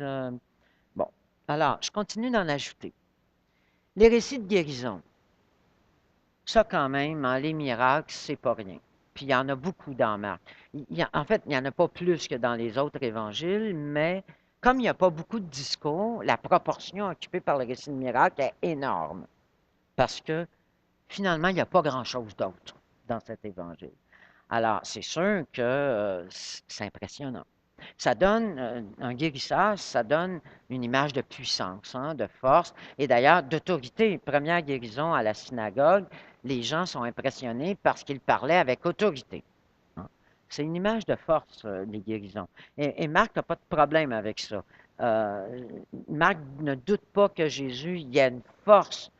Bon, alors, je continue d'en ajouter. Les récits de guérison. Ça, quand même, hein, les miracles, c'est pas rien. Puis il y en a beaucoup dans Marc. En fait, il n'y en a pas plus que dans les autres évangiles, mais comme il n'y a pas beaucoup de discours, la proportion occupée par le récit de miracles est énorme. Parce que finalement, il n'y a pas grand-chose d'autre dans cet évangile. Alors, c'est sûr que c'est impressionnant. Ça donne un guérissage, ça donne une image de puissance, hein, de force et d'ailleurs d'autorité. Première guérison à la synagogue, les gens sont impressionnés parce qu'il parlait avec autorité. Hein. C'est une image de force, les guérisons. Et Marc n'a pas de problème avec ça. Marc ne doute pas que Jésus, il y a une force,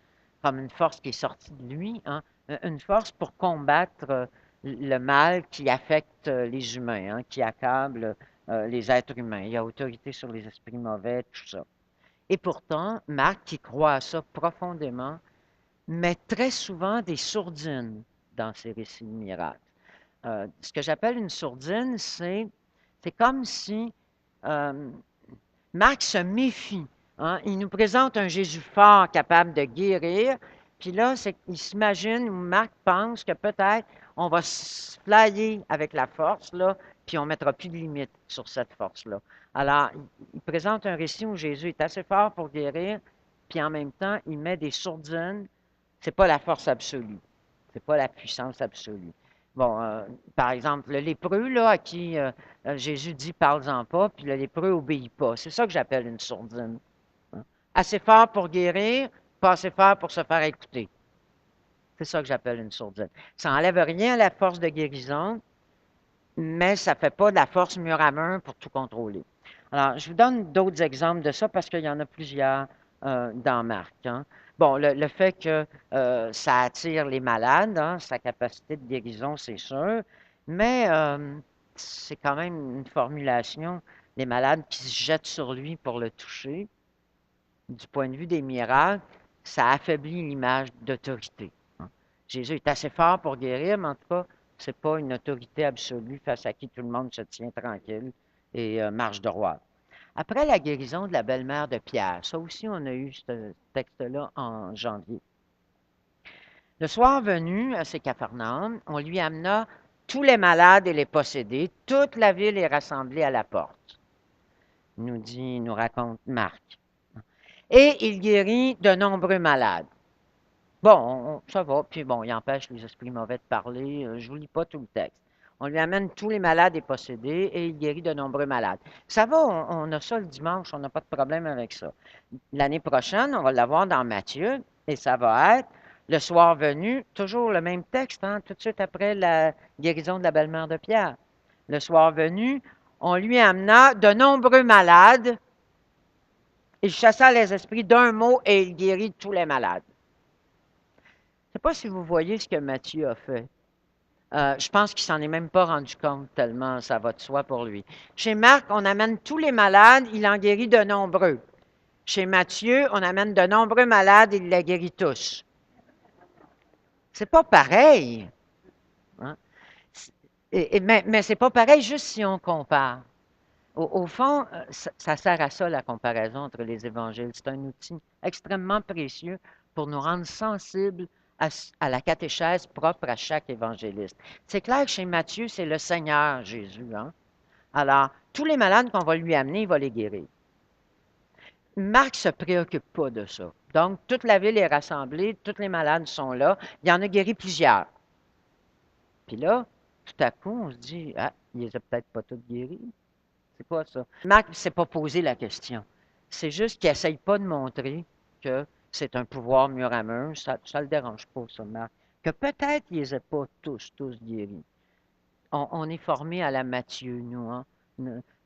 comme une force qui est sortie de lui, hein, une force pour combattre le mal qui affecte les humains, hein, qui accable les êtres humains. Il y a autorité sur les esprits mauvais, tout ça. Et pourtant, Marc, qui croit à ça profondément, met très souvent des sourdines dans ses récits de miracles. Ce que j'appelle une sourdine, c'est comme si Marc se méfie. Hein. Il nous présente un Jésus fort capable de guérir, puis là, il s'imagine, ou Marc pense que peut-être on va se flyer avec la force, là, puis on ne mettra plus de limite sur cette force-là. Alors, il présente un récit où Jésus est assez fort pour guérir, puis en même temps, il met des sourdines. C'est pas la force absolue. C'est pas la puissance absolue. Bon, par exemple, le lépreux, là, à qui Jésus dit parle-en pas, puis le lépreux obéit pas. C'est ça que j'appelle une sourdine. Hein. Assez fort pour guérir, pas assez fort pour se faire écouter. C'est ça que j'appelle une sourdine. Ça n'enlève rien à la force de guérison, mais ça ne fait pas de la force mur à mur pour tout contrôler. Alors, je vous donne d'autres exemples de ça parce qu'il y en a plusieurs dans Marc. Hein. Bon, le fait que ça attire les malades, hein, sa capacité de guérison, c'est sûr, mais c'est quand même une formulation, les malades qui se jettent sur lui pour le toucher. Du point de vue des miracles, ça affaiblit l'image d'autorité. Hein. Jésus est assez fort pour guérir, mais en tout cas, ce n'est pas une autorité absolue face à qui tout le monde se tient tranquille et marche droit. Après la guérison de la belle-mère de Pierre, ça aussi, on a eu ce texte-là en janvier. Le soir venu, à ces Capharnaüm, on lui amena tous les malades et les possédés. Toute la ville est rassemblée à la porte, nous raconte Marc. Et il guérit de nombreux malades. Bon, ça va, puis bon, il empêche les esprits mauvais de parler. Je ne vous lis pas tout le texte. On lui amène tous les malades et possédés et il guérit de nombreux malades. Ça va, on a ça le dimanche, on n'a pas de problème avec ça. L'année prochaine, on va l'avoir dans Matthieu et ça va être le soir venu, toujours le même texte, hein, tout de suite après la guérison de la belle-mère de Pierre. Le soir venu, on lui amena de nombreux malades. Il chassa les esprits d'un mot et il guérit tous les malades. Je ne sais pas si vous voyez ce que Matthieu a fait. Je pense qu'il s'en est même pas rendu compte tellement ça va de soi pour lui. Chez Marc, on amène tous les malades, il en guérit de nombreux. Chez Matthieu, on amène de nombreux malades, il les guérit tous. C'est pas pareil. Hein? Mais c'est pas pareil juste si on compare. Au fond, ça sert à ça, la comparaison entre les évangiles. C'est un outil extrêmement précieux pour nous rendre sensibles à la catéchèse propre à chaque évangéliste. C'est clair que chez Matthieu, c'est le Seigneur Jésus. Hein? Alors, tous les malades qu'on va lui amener, il va les guérir. Marc ne se préoccupe pas de ça. Donc, toute la ville est rassemblée, tous les malades sont là. Il en a guéri plusieurs. Puis là, tout à coup, on se dit, ah, il les a peut-être pas tous guéris. C'est quoi ça? Marc ne s'est pas posé la question. C'est juste qu'il n'essaye pas de montrer que c'est un pouvoir mur à mur. Ça ne le dérange pas, ça, Marc. Que peut-être ils ne les a pas tous guéris. On est formé à la Matthieu, nous. Hein?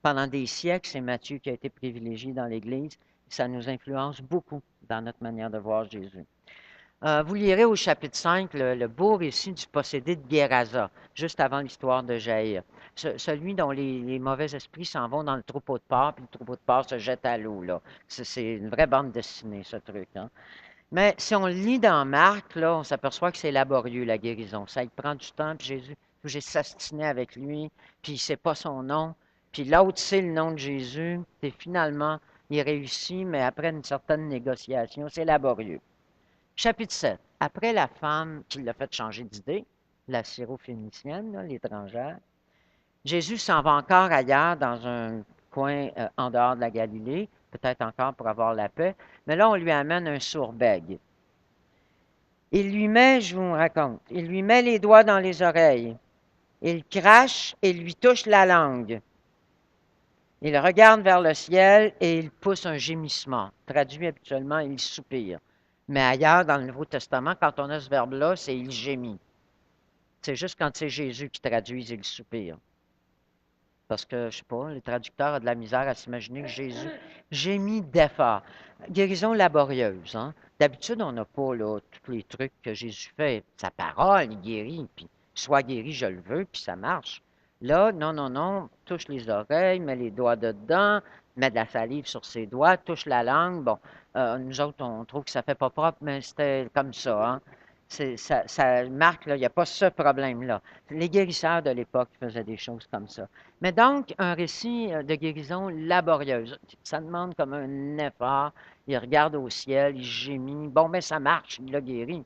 Pendant des siècles, c'est Matthieu qui a été privilégié dans l'Église. Ça nous influence beaucoup dans notre manière de voir Jésus. Vous lirez au chapitre 5 le beau récit du possédé de Guérasa, juste avant l'histoire de Jaïr. Celui dont les mauvais esprits s'en vont dans le troupeau de porc, puis le troupeau de porc se jette à l'eau. Là. C'est une vraie bande dessinée, ce truc. Hein. Mais si on le lit dans Marc, là, on s'aperçoit que c'est laborieux, la guérison. Ça il prend du temps, puis Jésus, j'ai s'astiné avec lui, puis il ne sait pas son nom, puis l'autre sait le nom de Jésus, et finalement, il réussit, mais après une certaine négociation, c'est laborieux. Chapitre 7. Après la femme qui l'a fait changer d'idée, la syrophénicienne, l'étrangère, Jésus s'en va encore ailleurs, dans un coin en dehors de la Galilée, peut-être encore pour avoir la paix, mais là, on lui amène un sourd-bègue. Il lui met, je vous raconte, il lui met les doigts dans les oreilles, il crache et lui touche la langue. Il regarde vers le ciel et il pousse un gémissement. Traduit habituellement, il soupire. Mais ailleurs, dans le Nouveau Testament, quand on a ce verbe-là, c'est il gémit. C'est juste quand c'est Jésus qui traduit, il soupire. Parce que, je ne sais pas, les traducteurs ont de la misère à s'imaginer que Jésus gémit d'effort. Guérison laborieuse. Hein? D'habitude, on n'a pas là, tous les trucs que Jésus fait. Sa parole, il guérit, puis sois guéri, je le veux, puis ça marche. Là, non, non, non, touche les oreilles, met les doigts dedans, met de la salive sur ses doigts, touche la langue. Bon, nous autres, on trouve que ça fait pas propre, mais c'était comme ça. Hein? Ça marque, il n'y a pas ce problème-là. Les guérisseurs de l'époque faisaient des choses comme ça. Mais donc, un récit de guérison laborieuse. Ça demande comme un effort. Il regarde au ciel, il gémit. Bon, mais ça marche, il l'a guéri.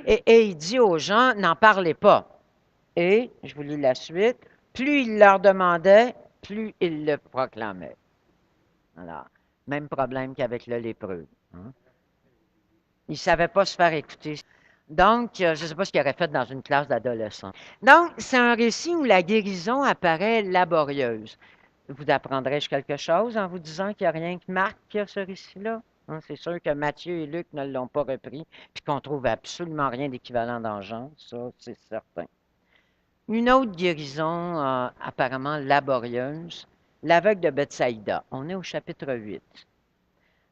Et il dit aux gens, n'en parlez pas. Et, je vous lis la suite, Plus il leur demandait, plus il le proclamait. Alors, même problème qu'avec le lépreux. Hein. Il ne savait pas se faire écouter. Donc, je ne sais pas ce qu'il aurait fait dans une classe d'adolescents. Donc, c'est un récit où la guérison apparaît laborieuse. Vous apprendrai-je quelque chose en vous disant qu'il n'y a rien que Marc qui a ce récit-là? Hein, c'est sûr que Matthieu et Luc ne l'ont pas repris, puis qu'on trouve absolument rien d'équivalent dans Jean, ça, c'est certain. Une autre guérison apparemment laborieuse, l'aveugle de Bethsaïda. On est au chapitre 8.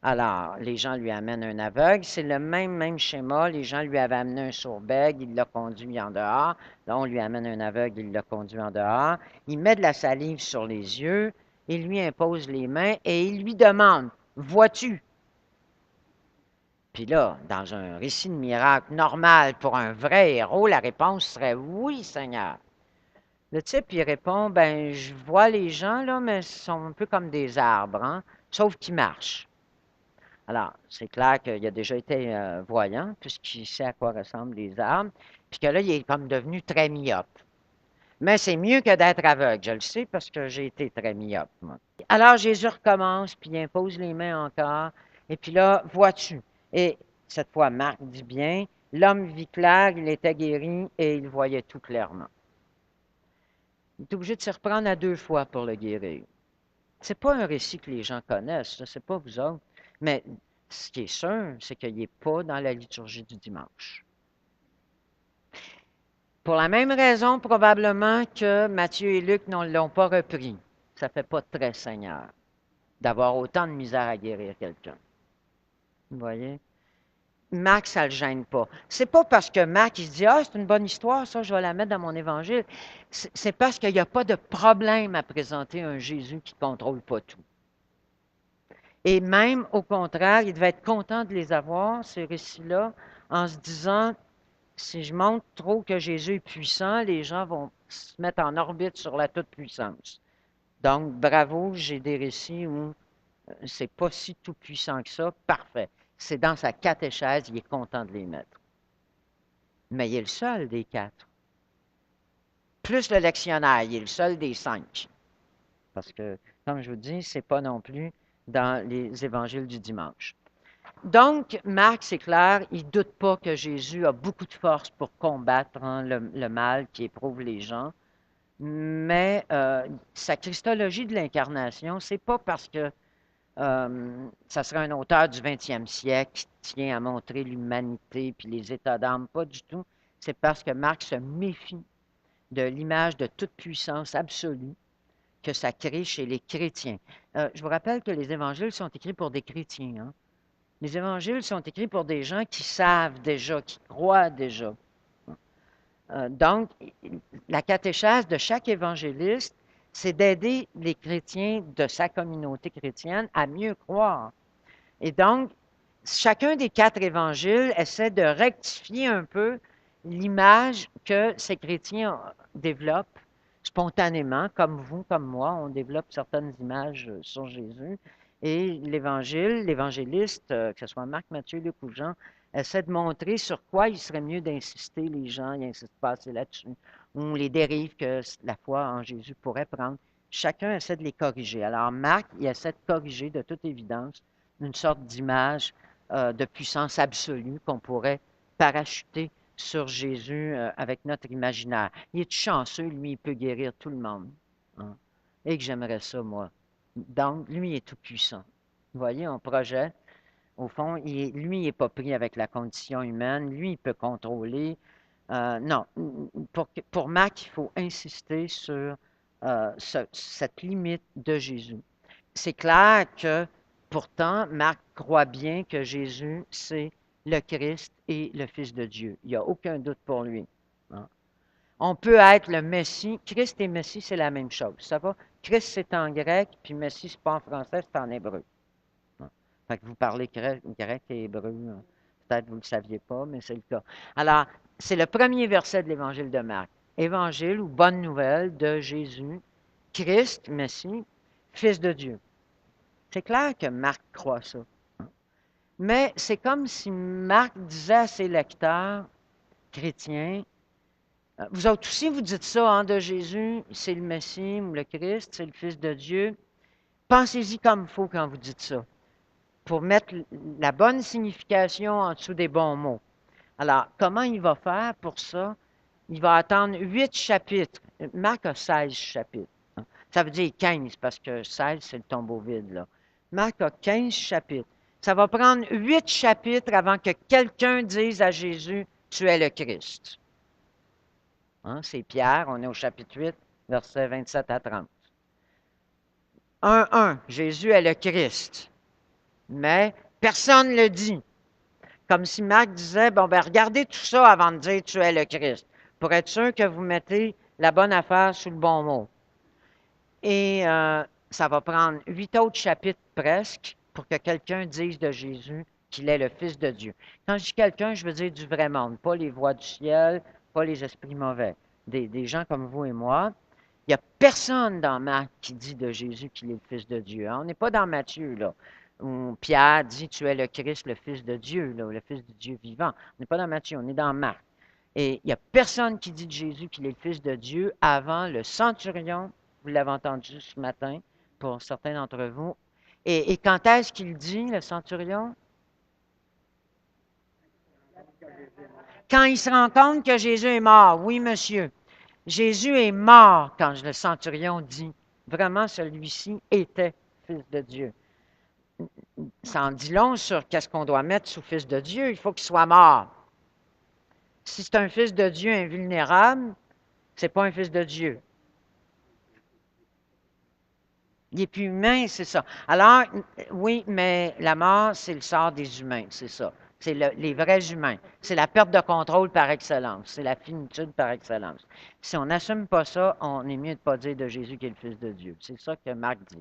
Alors, les gens lui amènent un aveugle. C'est le même schéma. Les gens lui avaient amené un sourd-bègue, il l'a conduit en dehors. Là, on lui amène un aveugle, il l'a conduit en dehors. Il met de la salive sur les yeux, il lui impose les mains et il lui demande, vois-tu? Puis là, dans un récit de miracle normal pour un vrai héros, la réponse serait oui, Seigneur. Le type, il répond, ben, je vois les gens, là, mais ils sont un peu comme des arbres, hein, sauf qu'ils marchent. Alors, c'est clair qu'il a déjà été voyant, puisqu'il sait à quoi ressemblent les arbres, puis que là, il est comme devenu très myope. Mais c'est mieux que d'être aveugle, je le sais, parce que j'ai été très myope, moi. Alors, Jésus recommence, puis il impose les mains encore, et puis là, vois-tu? Et cette fois, Marc dit bien, l'homme vit clair, il était guéri, et il voyait tout clairement. Il est obligé de se reprendre à 2 fois pour le guérir. C'est pas un récit que les gens connaissent, je ne sais pas vous autres, mais ce qui est sûr, c'est qu'il n'est pas dans la liturgie du dimanche. Pour la même raison, probablement que Matthieu et Luc ne l'ont pas repris. Ça ne fait pas très Seigneur d'avoir autant de misère à guérir quelqu'un. Vous voyez? Marc, ça ne le gêne pas. C'est pas parce que Marc, il se dit, ah, c'est une bonne histoire, ça, je vais la mettre dans mon évangile. C'est parce qu'il n'y a pas de problème à présenter un Jésus qui ne contrôle pas tout. Et même, au contraire, il devait être content de les avoir, ces récits-là, en se disant, si je montre trop que Jésus est puissant, les gens vont se mettre en orbite sur la toute-puissance. Donc, bravo, j'ai des récits où c'est pas si tout-puissant que ça. Parfait. C'est dans sa catéchèse, il est content de les mettre. Mais il est le seul des 4. Plus le lectionnaire, il est le seul des 5. Parce que, comme je vous dis, c'est pas non plus dans les évangiles du dimanche. Donc, Marc, c'est clair, il ne doute pas que Jésus a beaucoup de force pour combattre hein, le mal qui éprouve les gens. Mais sa christologie de l'incarnation, c'est pas parce que ça serait un auteur du 20e siècle qui tient à montrer l'humanité puis les états d'âme, pas du tout. C'est parce que Marc se méfie de l'image de toute puissance absolue que ça crée chez les chrétiens. Je vous rappelle que les évangiles sont écrits pour des chrétiens. Hein? Les évangiles sont écrits pour des gens qui savent déjà, qui croient déjà. Donc, la catéchèse de chaque évangéliste, c'est d'aider les chrétiens de sa communauté chrétienne à mieux croire. Et donc, chacun des 4 évangiles essaie de rectifier un peu l'image que ces chrétiens développent spontanément, comme vous, comme moi, on développe certaines images sur Jésus. Et l'Évangile, l'évangéliste, que ce soit Marc, Matthieu, Luc ou Jean, essaie de montrer sur quoi il serait mieux d'insister les gens, ils insistent pas assez là-dessus, ou les dérives que la foi en Jésus pourrait prendre. Chacun essaie de les corriger. Alors Marc, il essaie de corriger de toute évidence une sorte d'image de puissance absolue qu'on pourrait parachuter sur Jésus avec notre imaginaire. Il est chanceux, lui, il peut guérir tout le monde. Hein? Et que j'aimerais ça, moi. Donc, lui, il est tout puissant. Vous voyez, on projette. Au fond, lui, il n'est pas pris avec la condition humaine. Lui, il peut contrôler. Non, pour Marc, il faut insister sur cette limite de Jésus. C'est clair que pourtant, Marc croit bien que Jésus, c'est le Christ et le Fils de Dieu. Il n'y a aucun doute pour lui. Hein. On peut être le Messie. Christ et Messie, c'est la même chose. Ça va? Christ, c'est en grec, puis Messie, c'est pas en français, c'est en hébreu. Hein. Fait que vous parlez grec et hébreu. Hein. Peut-être que vous ne le saviez pas, mais c'est le cas. Alors, c'est le premier verset de l'Évangile de Marc. Évangile ou bonne nouvelle de Jésus, Christ, Messie, Fils de Dieu. C'est clair que Marc croit ça. Hein. Mais c'est comme si Marc disait à ses lecteurs chrétiens, Vous autres aussi, vous dites ça hein, de Jésus, c'est le Messie ou le Christ, c'est le Fils de Dieu. Pensez-y comme il faut quand vous dites ça, pour mettre la bonne signification en dessous des bons mots. Alors, comment il va faire pour ça? Il va attendre 8 chapitres. Marc a 16 chapitres. Ça veut dire 15 parce que 16, c'est le tombeau vide, là. Marc a 15 chapitres. Ça va prendre 8 chapitres avant que quelqu'un dise à Jésus, tu es le Christ. Hein, c'est Pierre, on est au chapitre 8, versets 27 à 30. 1. Jésus est le Christ. Mais personne ne le dit. Comme si Marc disait, bon, ben regardez tout ça avant de dire tu es le Christ, pour être sûr que vous mettez la bonne affaire sous le bon mot. Et ça va prendre 8 autres chapitres presque pour que quelqu'un dise de Jésus qu'il est le Fils de Dieu. Quand je dis quelqu'un, je veux dire du vrai monde, pas les voix du ciel, pas les esprits mauvais. Des gens comme vous et moi. Il n'y a personne dans Marc qui dit de Jésus qu'il est le Fils de Dieu. Hein. On n'est pas dans Matthieu, là, où Pierre dit tu es le Christ, le Fils de Dieu, là, le Fils de Dieu vivant. On n'est pas dans Matthieu, on est dans Marc. Et il n'y a personne qui dit de Jésus qu'il est le Fils de Dieu avant le centurion. Vous l'avez entendu ce matin pour certains d'entre vous. Et quand est-ce qu'il dit, le centurion? Quand il se rend compte que Jésus est mort. Oui, monsieur. Jésus est mort quand le centurion dit vraiment celui-ci était fils de Dieu. Ça en dit long sur qu'est-ce qu'on doit mettre sous fils de Dieu. Il faut qu'il soit mort. Si c'est un fils de Dieu invulnérable, c'est pas un fils de Dieu. Il n'est plus humain, c'est ça. Alors, oui, mais la mort, c'est le sort des humains, c'est ça. C'est les vrais humains. C'est la perte de contrôle par excellence. C'est la finitude par excellence. Si on n'assume pas ça, on est mieux de ne pas dire de Jésus qu'il est le Fils de Dieu. C'est ça que Marc dit.